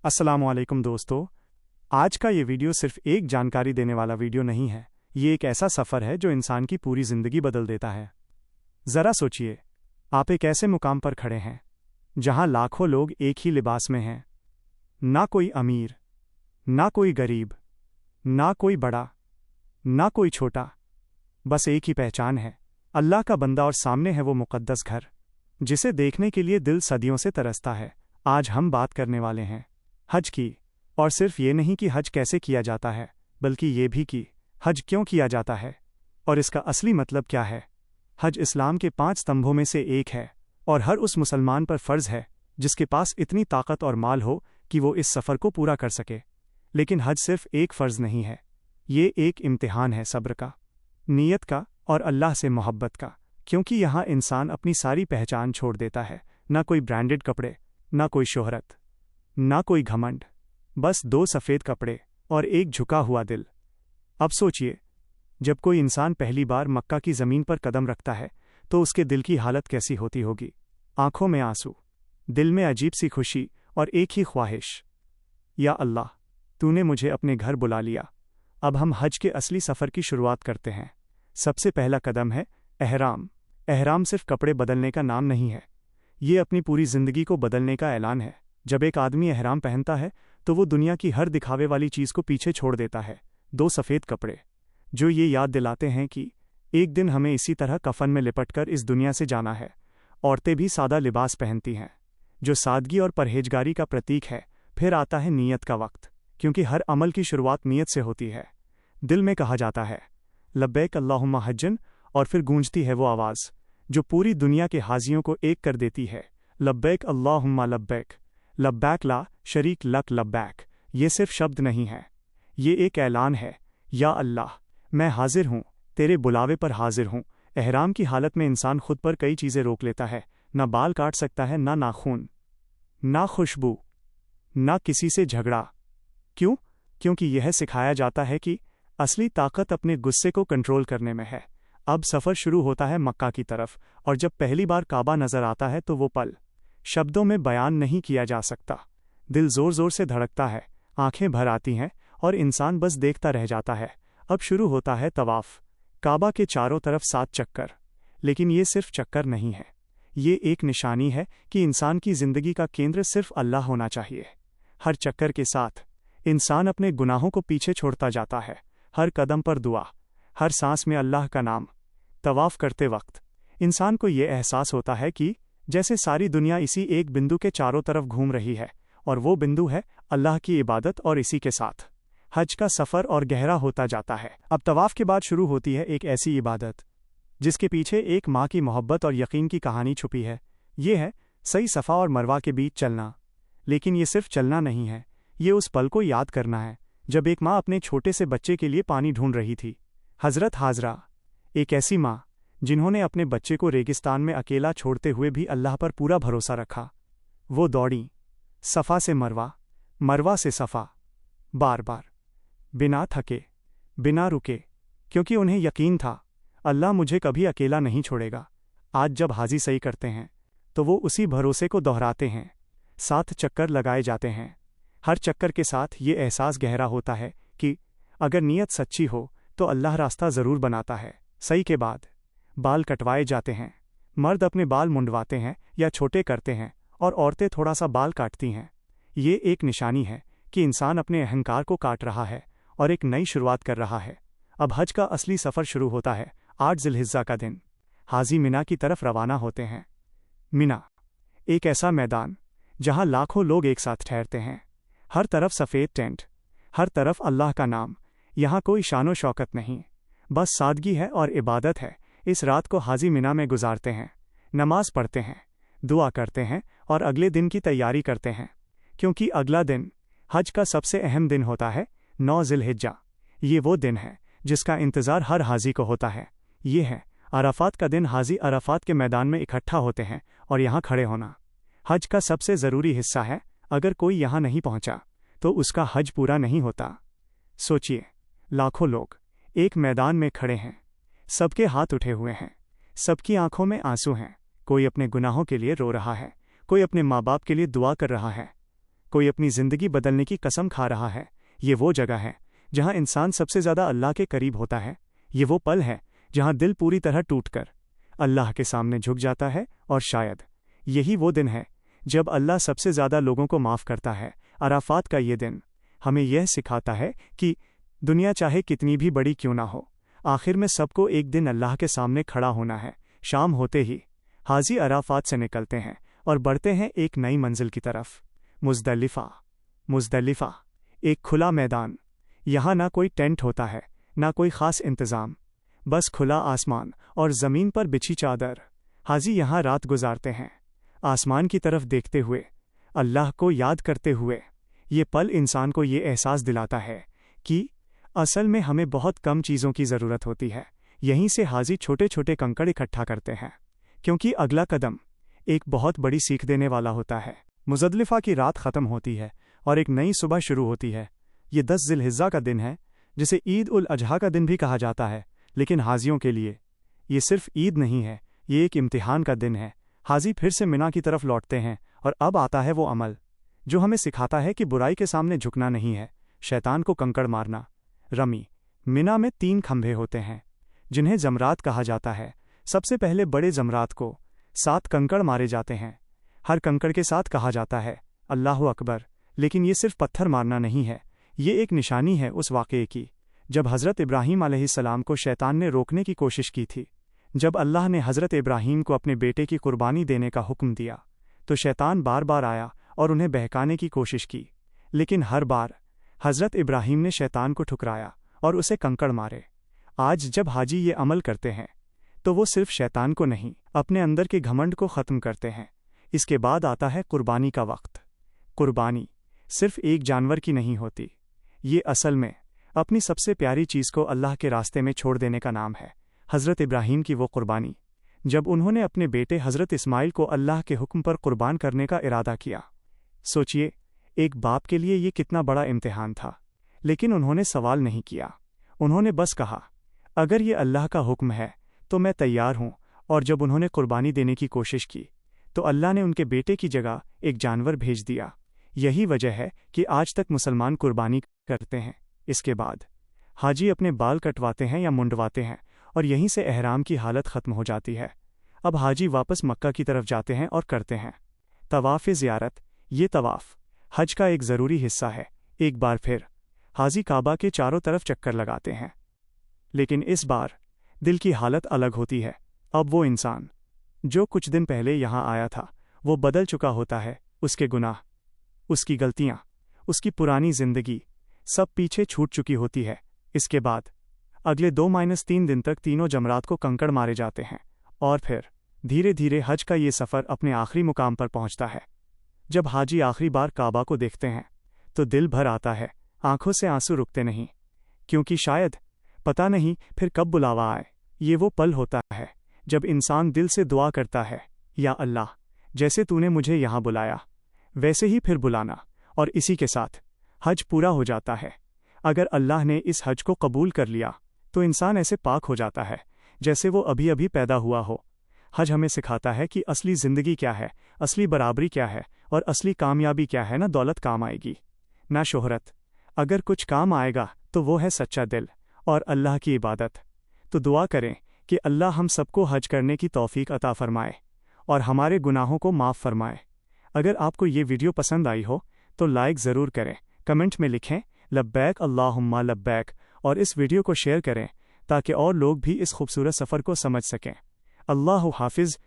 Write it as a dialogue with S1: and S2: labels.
S1: अस्सलामु अलैकुम दोस्तों, आज का ये वीडियो सिर्फ एक जानकारी देने वाला वीडियो नहीं है। ये एक ऐसा सफ़र है जो इंसान की पूरी ज़िंदगी बदल देता है। ज़रा सोचिए, आप एक ऐसे मुकाम पर खड़े हैं जहां लाखों लोग एक ही लिबास में हैं। ना कोई अमीर, ना कोई गरीब, ना कोई बड़ा, ना कोई छोटा, बस एक ही पहचान है, अल्लाह का बंदा, और सामने है वो मुक़द्दस घर जिसे देखने के लिए दिल सदियों से तरसता है। आज हम बात करने वाले हैं हज की, और सिर्फ ये नहीं कि हज कैसे किया जाता है, बल्कि ये भी कि हज क्यों किया जाता है और इसका असली मतलब क्या है। हज इस्लाम के 5 स्तंभों में से एक है और हर उस मुसलमान पर फ़र्ज़ है जिसके पास इतनी ताकत और माल हो कि वो इस सफ़र को पूरा कर सके। लेकिन हज सिर्फ एक फ़र्ज़ नहीं है, ये एक इम्तिहान है सब्र का, नीयत का और अल्लाह से मोहब्बत का। क्योंकि यहाँ इंसान अपनी सारी पहचान छोड़ देता है। ना कोई ब्रांडेड कपड़े, ना कोई शोहरत, ना कोई घमंड, बस 2 सफ़ेद कपड़े और एक झुका हुआ दिल। अब सोचिए, जब कोई इंसान पहली बार मक्का की ज़मीन पर कदम रखता है तो उसके दिल की हालत कैसी होती होगी। आंखों में आंसू, दिल में अजीब सी खुशी और एक ही ख्वाहिश, या अल्लाह, तूने मुझे अपने घर बुला लिया। अब हम हज के असली सफ़र की शुरुआत करते हैं। सबसे पहला कदम है एहराम। एहराम सिर्फ कपड़े बदलने का नाम नहीं है, ये अपनी पूरी ज़िंदगी को बदलने का ऐलान है। जब एक आदमी एहराम पहनता है तो वो दुनिया की हर दिखावे वाली चीज़ को पीछे छोड़ देता है। 2 सफ़ेद कपड़े जो ये याद दिलाते हैं कि एक दिन हमें इसी तरह कफन में लिपटकर इस दुनिया से जाना है। औरतें भी सादा लिबास पहनती हैं जो सादगी और परहेजगारी का प्रतीक है। फिर आता है नीयत का वक्त, क्योंकि हर अमल की शुरुआत नीयत से होती है। दिल में कहा जाता है लब्बैक अल्लाहुम्मा हज्जन, और फिर गूंजती है वो आवाज़ जो पूरी दुनिया के हाजियों को एक कर देती है, लब्बैक अल्लाहुम्मा लब्बैक, लब्बैक ला शरीक लक लब्बैक। ये सिर्फ शब्द नहीं है, ये एक ऐलान है, या अल्लाह, मैं हाजिर हूँ, तेरे बुलावे पर हाजिर हूँ। एहराम की हालत में इंसान खुद पर कई चीज़ें रोक लेता है। ना बाल काट सकता है, ना नाखून, ना खुशबू, ना किसी से झगड़ा। क्यों? क्योंकि यह सिखाया जाता है कि असली ताकत अपने गुस्से को कंट्रोल करने में है। अब सफ़र शुरू होता है मक्का की तरफ, और जब पहली बार काबा नज़र आता है तो वो पल शब्दों में बयान नहीं किया जा सकता। दिल ज़ोर ज़ोर से धड़कता है, आंखें भर आती हैं और इंसान बस देखता रह जाता है। अब शुरू होता है तवाफ़, काबा के चारों तरफ 7 चक्कर। लेकिन ये सिर्फ चक्कर नहीं है, ये एक निशानी है कि इंसान की ज़िंदगी का केंद्र सिर्फ अल्लाह होना चाहिए। हर चक्कर के साथ इंसान अपने गुनाहों को पीछे छोड़ता जाता है। हर कदम पर दुआ, हर सांस में अल्लाह का नाम। तवाफ़ करते वक्त इंसान को ये एहसास होता है कि जैसे सारी दुनिया इसी एक बिंदु के चारों तरफ घूम रही है, और वो बिंदु है अल्लाह की इबादत। और इसी के साथ हज का सफ़र और गहरा होता जाता है। अब तवाफ़ के बाद शुरू होती है एक ऐसी इबादत जिसके पीछे एक माँ की मोहब्बत और यकीन की कहानी छुपी है। ये है सही सफ़ा और मरवा के बीच चलना। लेकिन ये सिर्फ चलना नहीं है, ये उस पल को याद करना है जब एक माँ अपने छोटे से बच्चे के लिए पानी ढूंढ रही थी। हज़रत हाजरा, एक ऐसी माँ जिन्होंने अपने बच्चे को रेगिस्तान में अकेला छोड़ते हुए भी अल्लाह पर पूरा भरोसा रखा। वो दौड़ी सफ़ा से मरवा, मरवा से सफ़ा, बार बार, बिना थके, बिना रुके, क्योंकि उन्हें यकीन था अल्लाह मुझे कभी अकेला नहीं छोड़ेगा। आज जब हाजी सही करते हैं तो वो उसी भरोसे को दोहराते हैं। 7 चक्कर लगाए जाते हैं। हर चक्कर के साथ ये एहसास गहरा होता है कि अगर नीयत सच्ची हो तो अल्लाह रास्ता ज़रूर बनाता है। सही के बाद बाल कटवाए जाते हैं। मर्द अपने बाल मुंडवाते हैं या छोटे करते हैं, और औरतें थोड़ा सा बाल काटती हैं। ये एक निशानी है कि इंसान अपने अहंकार को काट रहा है और एक नई शुरुआत कर रहा है। अब हज का असली सफ़र शुरू होता है। 8 ज़िलहिज्जा का दिन हाजी मिना की तरफ रवाना होते हैं। मिना एक ऐसा मैदान जहाँ लाखों लोग एक साथ ठहरते हैं। हर तरफ सफ़ेद टेंट, हर तरफ अल्लाह का नाम। यहाँ कोई शानो शौकत नहीं, बस सादगी है और इबादत है। इस रात को हाजी मिना में गुजारते हैं, नमाज पढ़ते हैं, दुआ करते हैं और अगले दिन की तैयारी करते हैं। क्योंकि अगला दिन हज का सबसे अहम दिन होता है, 9 ज़िलहिज्जा। ये वो दिन है जिसका इंतज़ार हर हाजी को होता है। ये है अराफात का दिन। हाजी अराफात के मैदान में इकट्ठा होते हैं और यहाँ खड़े होना हज का सबसे ज़रूरी हिस्सा है। अगर कोई यहाँ नहीं पहुँचा तो उसका हज पूरा नहीं होता। सोचिए, लाखों लोग एक मैदान में खड़े हैं, सबके हाथ उठे हुए हैं, सबकी आंखों में आंसू हैं। कोई अपने गुनाहों के लिए रो रहा है, कोई अपने माँ बाप के लिए दुआ कर रहा है, کوئی اپنی زندگی بدلنے کی قسم کھا رہا ہے۔ یہ وہ جگہ ہے جہاں انسان سب سے زیادہ اللہ کے قریب ہوتا ہے۔ یہ وہ پل ہے جہاں دل پوری طرح ٹوٹ کر اللہ کے سامنے جھک جاتا ہے، اور شاید یہی وہ دن ہے جب اللہ سب سے زیادہ لوگوں کو معاف کرتا ہے۔ عرفات کا یہ دن ہمیں یہ سکھاتا ہے کہ دنیا چاہے کتنی بھی بڑی کیوں نہ ہو، آخر میں سب کو ایک دن اللہ کے سامنے کھڑا ہونا ہے۔ شام ہوتے ہی حاجی عرفات سے نکلتے ہیں اور بڑھتے ہیں ایک نئی منزل کی طرف، مزدلفہ، ایک کھلا میدان۔ یہاں نہ کوئی ٹینٹ ہوتا ہے، نہ کوئی خاص انتظام، بس کھلا آسمان اور زمین پر بچھی چادر۔ حاجی یہاں رات گزارتے ہیں، آسمان کی طرف دیکھتے ہوئے، اللہ کو یاد کرتے ہوئے۔ یہ پل انسان کو یہ احساس دلاتا ہے کہ اصل میں ہمیں بہت کم چیزوں کی ضرورت ہوتی ہے۔ یہیں سے حاجی چھوٹے چھوٹے کنکڑ اکٹھا کرتے ہیں، کیونکہ اگلا قدم ایک بہت بڑی سیکھ دینے والا ہوتا ہے۔ مزدلفہ کی رات ختم ہوتی ہے اور ایک نئی صبح شروع ہوتی ہے۔ یہ 10 ذی الحجہ کا دن ہے، جسے عید الاضحیٰ کا دن بھی کہا جاتا ہے، لیکن حاجیوں کے لیے یہ صرف عید نہیں ہے، یہ ایک امتحان کا دن ہے۔ حاجی پھر سے منا کی طرف لوٹتے ہیں، اور اب آتا ہے وہ عمل جو ہمیں سکھاتا ہے کہ برائی کے سامنے جھکنا نہیں ہے، شیطان کو کنکڑ مارنا۔ رمی۔ منا میں 3 کھمبے ہوتے ہیں جنہیں جمرات کہا جاتا ہے۔ سب سے پہلے بڑے جمرات کو 7 کنکڑ مارے جاتے ہیں۔ ہر کنکڑ کے ساتھ کہا جاتا ہے اللہ اکبر، لیکن یہ صرف پتھر مارنا نہیں ہے، یہ ایک نشانی ہے اس واقعے کی جب حضرت ابراہیم علیہ السلام کو شیطان نے روکنے کی کوشش کی تھی۔ جب اللہ نے حضرت ابراہیم کو اپنے بیٹے کی قربانی دینے کا حکم دیا تو شیطان بار بار آیا اور انہیں بہکانے کی کوشش کی، لیکن ہر بار حضرت ابراہیم نے شیطان کو ٹھکرایا اور اسے کنکڑ مارے۔ آج جب حاجی یہ عمل کرتے ہیں تو وہ صرف شیطان کو نہیں، اپنے اندر کے گھمنڈ کو ختم کرتے ہیں۔ اس کے بعد آتا ہے قربانی کا وقت۔ قربانی صرف ایک جانور کی نہیں ہوتی، یہ اصل میں اپنی سب سے پیاری چیز کو اللہ کے راستے میں چھوڑ دینے کا نام ہے۔ حضرت ابراہیم کی وہ قربانی جب انہوں نے اپنے بیٹے حضرت اسماعیل کو اللہ کے حکم پر قربان کرنے کا ارادہ کیا۔ سوچئے، ایک باپ کے لیے یہ کتنا بڑا امتحان تھا، لیکن انہوں نے سوال نہیں کیا، انہوں نے بس کہا اگر یہ اللہ کا حکم ہے تو میں تیار ہوں۔ اور جب انہوں نے قربانی دینے کی کوشش کی تو اللہ نے ان کے بیٹے کی جگہ ایک جانور بھیج دیا۔ یہی وجہ ہے کہ آج تک مسلمان قربانی کرتے ہیں۔ اس کے بعد حاجی اپنے بال کٹواتے ہیں یا منڈواتے ہیں، اور یہیں سے احرام کی حالت ختم ہو جاتی ہے۔ اب حاجی واپس مکہ کی طرف جاتے ہیں اور کرتے ہیں طواف زیارت۔ یہ طواف حج کا ایک ضروری حصہ ہے۔ ایک بار پھر حاجی کعبہ کے چاروں طرف چکر لگاتے ہیں، لیکن اس بار دل کی حالت الگ ہوتی ہے۔ اب وہ انسان جو کچھ دن پہلے یہاں آیا تھا وہ بدل چکا ہوتا ہے۔ اس کے گناہ، اس کی غلطیاں، اس کی پرانی زندگی سب پیچھے چھوٹ چکی ہوتی ہے۔ اس کے بعد اگلے 2-3 دن تک تینوں جمرات کو کنکڑ مارے جاتے ہیں، اور پھر دھیرے دھیرے حج کا یہ سفر اپنے آخری مقام پر پہنچتا ہے۔ جب حاجی آخری بار کعبہ کو دیکھتے ہیں تو دل بھر آتا ہے، آنکھوں سے آنسو رکتے نہیں، کیونکہ شاید پتہ نہیں پھر کب بلاوا آئے۔ یہ وہ پل ہوتا ہے جب انسان دل سے دعا کرتا ہے، یا اللہ، جیسے تو نے مجھے یہاں بلایا ویسے ہی پھر بلانا، اور اسی کے ساتھ حج پورا ہو جاتا ہے۔ اگر اللہ نے اس حج کو قبول کر لیا تو انسان ایسے پاک ہو جاتا ہے جیسے وہ ابھی ابھی پیدا ہوا ہو۔ حج ہمیں سکھاتا ہے کہ اصلی زندگی کیا ہے، اصلی برابری کیا ہے، اور اصلی کامیابی کیا ہے۔ نہ دولت کام آئے گی، نہ شہرت، اگر کچھ کام آئے گا تو وہ ہے سچا دل اور اللہ کی عبادت۔ تو دعا کریں کہ اللہ ہم سب کو حج کرنے کی توفیق عطا فرمائے اور ہمارے گناہوں کو معاف فرمائے۔ اگر آپ کو یہ ویڈیو پسند آئی ہو تو لائک ضرور کریں، کمنٹ میں لکھیں لبیک اللہم لبیک، اور اس ویڈیو کو شیئر کریں تاکہ اور لوگ بھی اس خوبصورت سفر کو سمجھ سکیں۔ اللہ حافظ۔